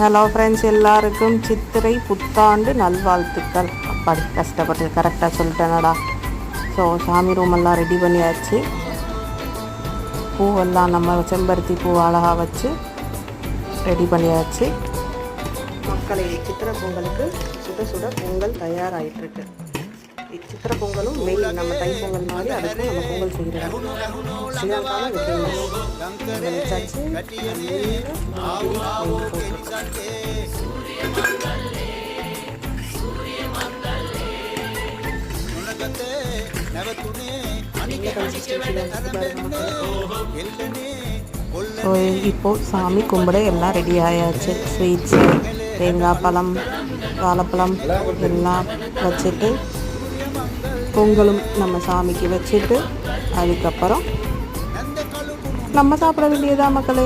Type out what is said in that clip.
Hello friends, எல்லாருக்கும் சித்திரை புத்தாண்டு நல்வாழ்த்துக்கள். அப்படி கஷ்டப்பட்டு கரெக்டாக சொல்லிட்டேனடா. ஸோ சாமி ரூமெல்லாம் ரெடி பண்ணியாச்சு. பூவெல்லாம் நம்ம செம்பருத்தி பூ அழகாக வச்சு ரெடி பண்ணியாச்சு. மக்களை சித்திரை பொங்கலுக்கு சுட சுட பொங்கல் தயாராகிட்டுருக்கு. சித்திரை பொங்கலும் மெயின் நம்ம தை பொங்கல் மாதிரி அதுக்கும் நம்ம பொங்கல் செய்கிறோம். ஸ்ரீலங்காவில் இது ஃபேமஸ். வச்சாச்சு. ஸோ இப்போது சாமி கும்பிட எல்லாம் ரெடி ஆயாச்சு. ஸ்வீட்ஸு, தேங்காய் பழம், வாழைப்பழம் எல்லாம் வச்சுட்டு பொங்கலும் நம்ம சாமிக்கு வச்சுட்டு அதுக்கப்புறம் நம்ம சாப்பிட வேண்டியதா மக்களே.